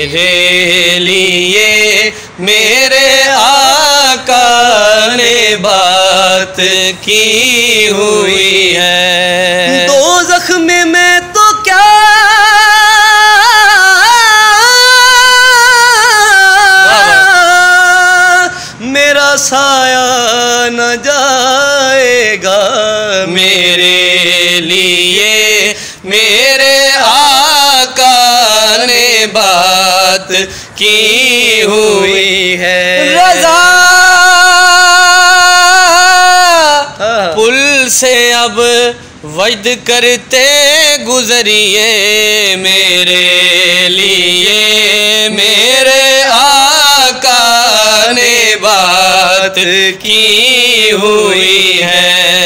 मेरे लिए मेरे आका ने बात की हुई है। दोज़ख में मैं तो क्या मेरा साया न जाएगा। मेरे लिए मेरे आका ने बात की हुई है। रज़ा पुल से अब वजद करते गुजरिए, मेरे लिए मेरे आका ने बात की हुई है।